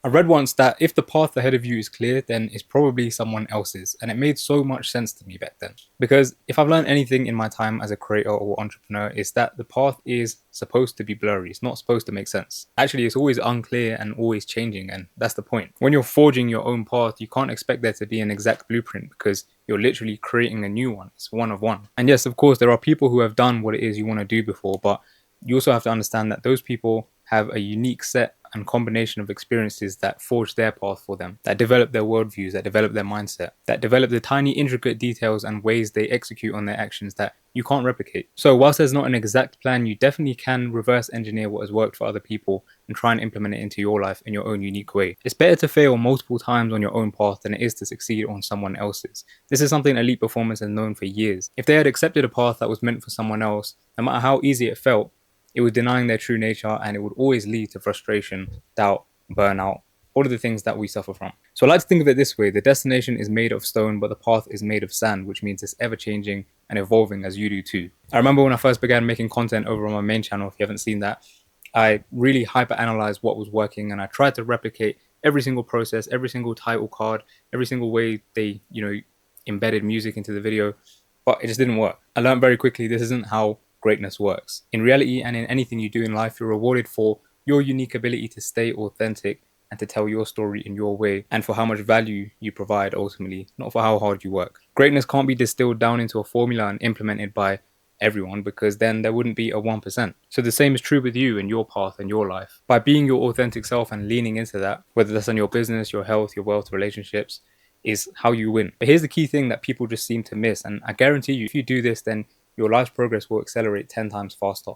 I read once that if the path ahead of you is clear, then it's probably someone else's. And it made so much sense to me back then. Because if I've learned anything in my time as a creator or entrepreneur, it's that the path is supposed to be blurry. It's not supposed to make sense. Actually, it's always unclear and always changing. And that's the point. When you're forging your own path, you can't expect there to be an exact blueprint because you're literally creating a new one. It's one of one. And yes, of course, there are people who have done what it is you want to do before, but you also have to understand that those people have a unique set and combination of experiences that forge their path for them, that develop their worldviews, that develop their mindset, that develop the tiny intricate details and ways they execute on their actions that you can't replicate. So whilst there's not an exact plan, you definitely can reverse engineer what has worked for other people and try and implement it into your life in your own unique way. It's better to fail multiple times on your own path than it is to succeed on someone else's. This is something elite performers have known for years. If they had accepted a path that was meant for someone else, no matter how easy it felt, it was denying their true nature, and it would always lead to frustration, doubt, burnout, all of the things that we suffer from. So I like to think of it this way: the destination is made of stone, but the path is made of sand, which means it's ever changing and evolving as you do too. I remember when I first began making content over on my main channel, if you haven't seen that, I really hyper analyzed what was working and I tried to replicate every single process, every single title card, every single way they, embedded music into the video, but it just didn't work. I learned very quickly this isn't how greatness works. In reality and in anything you do in life, you're rewarded for your unique ability to stay authentic and to tell your story in your way, and for how much value you provide ultimately, not for how hard you work. Greatness can't be distilled down into a formula and implemented by everyone, because then there wouldn't be a 1%. So the same is true with you and your path and your life. By being your authentic self and leaning into that, whether that's on your business, your health, your wealth, relationships, is how you win. But here's the key thing that people just seem to miss, and I guarantee you, if you do this, then your life's progress will accelerate 10 times faster.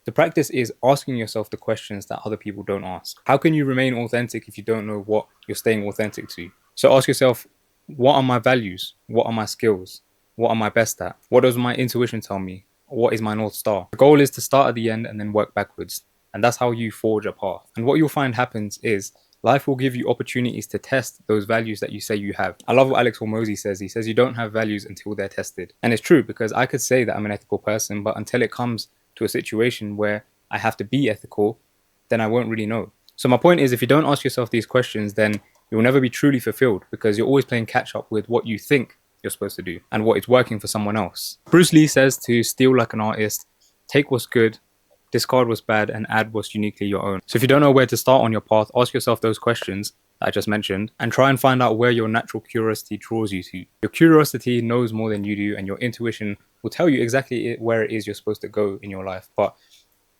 The practice is asking yourself the questions that other people don't ask. How can you remain authentic if you don't know what you're staying authentic to? So ask yourself, what are my values? What are my skills? What am I best at? What does my intuition tell me? What is my North Star? The goal is to start at the end and then work backwards. And that's how you forge a path. And what you'll find happens is life will give you opportunities to test those values that you say you have. I love what Alex Hormozy says. He says you don't have values until they're tested. And it's true, because I could say that I'm an ethical person, but until it comes to a situation where I have to be ethical, then I won't really know. So my point is, if you don't ask yourself these questions, then you'll never be truly fulfilled, because you're always playing catch up with what you think you're supposed to do and what is working for someone else. Bruce Lee says to steal like an artist, take what's good, discard what's bad, and add what's uniquely your own. So if you don't know where to start on your path, ask yourself those questions that I just mentioned and try and find out where your natural curiosity draws you to. Your curiosity knows more than you do, and your intuition will tell you exactly where it is you're supposed to go in your life. But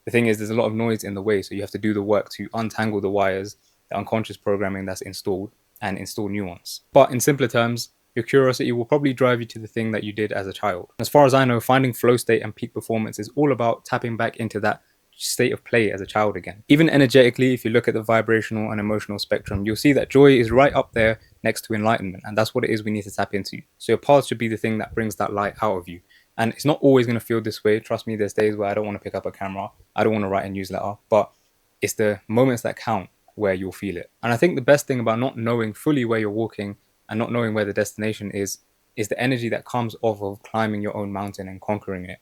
the thing is, there's a lot of noise in the way, so you have to do the work to untangle the wires, the unconscious programming that's installed, and install new ones. But in simpler terms, your curiosity will probably drive you to the thing that you did as a child. As far as I know, finding flow state and peak performance is all about tapping back into that state of play as a child again. Even energetically, if you look at the vibrational and emotional spectrum, you'll see that joy is right up there next to enlightenment, and that's what it is we need to tap into. So your path should be the thing that brings that light out of you. And it's not always going to feel this way. Trust me, there's days where I don't want to pick up a camera, I don't want to write a newsletter, but it's the moments that count where you'll feel it. And I think the best thing about not knowing fully where you're walking and not knowing where the destination is the energy that comes off of climbing your own mountain and conquering it.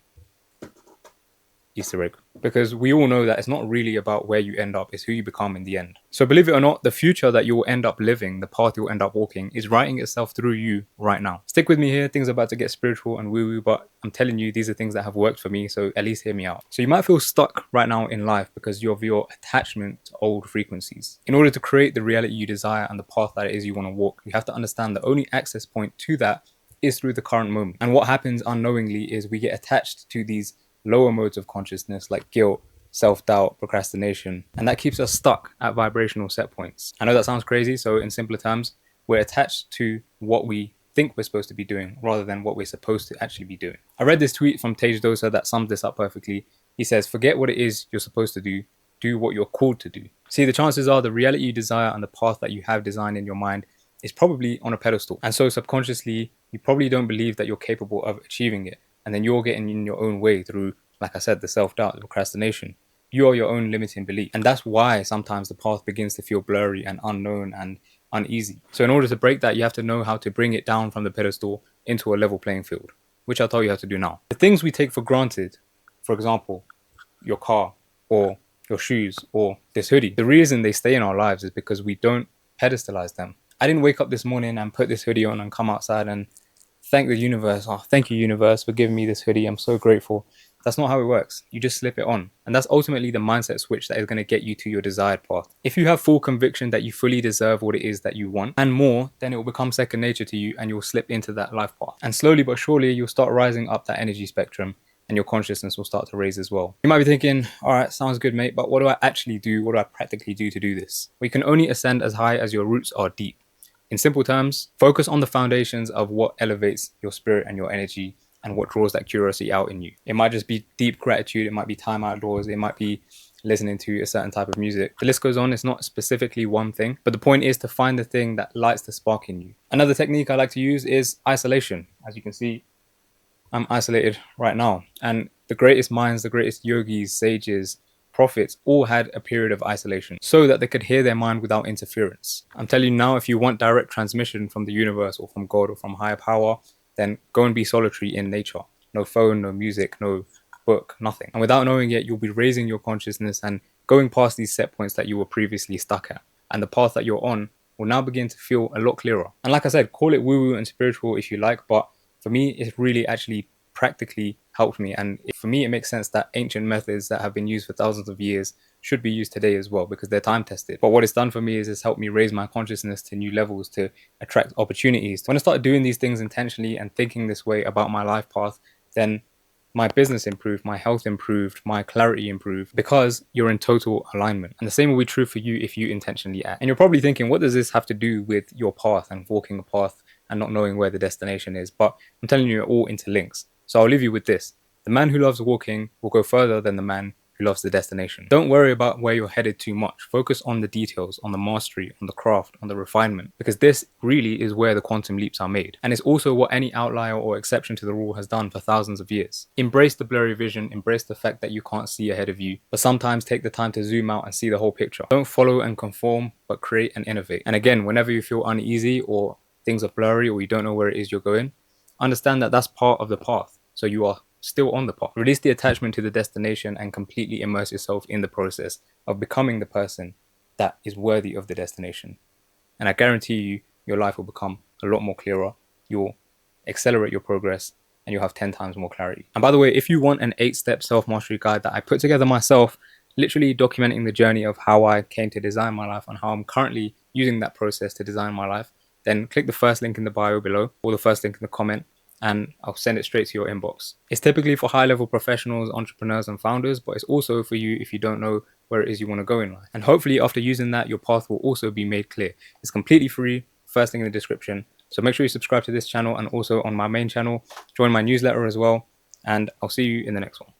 Easter egg. Because we all know that it's not really about where you end up, it's who you become in the end. So believe it or not, the future that you will end up living, the path you'll end up walking, is writing itself through you right now. Stick with me here, things are about to get spiritual and woo-woo, but I'm telling you, these are things that have worked for me, so at least hear me out. So you might feel stuck right now in life because of your attachment to old frequencies. In order to create the reality you desire and the path that it is you want to walk, you have to understand the only access point to that is through the current moment. And what happens unknowingly is we get attached to these lower modes of consciousness like guilt, self-doubt, procrastination, and that keeps us stuck at vibrational set points. I know that sounds crazy, so in simpler terms, we're attached to what we think we're supposed to be doing rather than what we're supposed to actually be doing. I read this tweet from Tej Dosa that sums this up perfectly. He says, forget what it is you're supposed to do what you're called to do. See, the chances are the reality you desire and the path that you have designed in your mind is probably on a pedestal. And so subconsciously, you probably don't believe that you're capable of achieving it. And then you're getting in your own way through, like I said, the self-doubt, the procrastination. You are your own limiting belief. And that's why sometimes the path begins to feel blurry and unknown and uneasy. So in order to break that, you have to know how to bring it down from the pedestal into a level playing field, which I'll tell you how to do now. The things we take for granted, for example, your car or your shoes, or this hoodie. The reason they stay in our lives is because we don't pedestalize them. I didn't wake up this morning and put this hoodie on and come outside and thank the universe. Oh, thank you, universe, for giving me this hoodie. I'm so grateful. That's not how it works. You just slip it on. And that's ultimately the mindset switch that is going to get you to your desired path. If you have full conviction that you fully deserve what it is that you want and more, then it will become second nature to you and you'll slip into that life path. And slowly but surely, you'll start rising up that energy spectrum and your consciousness will start to raise as well. You might be thinking, all right, sounds good, mate, but what do I actually do? What do I practically do to do this? We can only ascend as high as your roots are deep. In simple terms, focus on the foundations of what elevates your spirit and your energy and what draws that curiosity out in you. It might just be deep gratitude, it might be time outdoors, it might be listening to a certain type of music. The list goes on. It's not specifically one thing, but the point is to find the thing that lights the spark in you. Another technique I like to use is isolation. As you can see, I'm isolated right now, and the greatest minds, the greatest yogis, sages, prophets all had a period of isolation so that they could hear their mind without interference. I'm telling you now, if you want direct transmission from the universe or from God or from higher power, then go and be solitary in nature. No phone, no music, no book, nothing. And without knowing it, you'll be raising your consciousness and going past these set points that you were previously stuck at. And the path that you're on will now begin to feel a lot clearer. And like I said, call it woo-woo and spiritual if you like, but for me, it really actually practically helped me. And for me, it makes sense that ancient methods that have been used for thousands of years should be used today as well, because they're time tested. But what it's done for me is it's helped me raise my consciousness to new levels, to attract opportunities. When I started doing these things intentionally and thinking this way about my life path, then my business improved, my health improved, my clarity improved, because you're in total alignment. And the same will be true for you if you intentionally act. And you're probably thinking, what does this have to do with your path and walking a path and not knowing where the destination is? But I'm telling you, it all interlinks. So I'll leave you with this. The man who loves walking will go further than the man who loves the destination. Don't worry about where you're headed too much. Focus on the details, on the mastery, on the craft, on the refinement, because this really is where the quantum leaps are made. And it's also what any outlier or exception to the rule has done for thousands of years. Embrace the blurry vision, embrace the fact that you can't see ahead of you, but sometimes take the time to zoom out and see the whole picture. Don't follow and conform, but create and innovate. And again, whenever you feel uneasy or things are blurry or you don't know where it is you're going, understand that that's part of the path. So you are still on the path. Release the attachment to the destination and completely immerse yourself in the process of becoming the person that is worthy of the destination. And I guarantee you, your life will become a lot more clearer. You'll accelerate your progress and you'll have 10 times more clarity. And by the way, if you want an 8-step self-mastery guide that I put together myself, literally documenting the journey of how I came to design my life and how I'm currently using that process to design my life, then click the first link in the bio below or the first link in the comment, and I'll send it straight to your inbox. It's typically for high-level professionals, entrepreneurs, and founders, but it's also for you if you don't know where it is you want to go in life. And hopefully after using that, your path will also be made clear. It's completely free, first link in the description. So make sure you subscribe to this channel and also on my main channel. Join my newsletter as well, and I'll see you in the next one.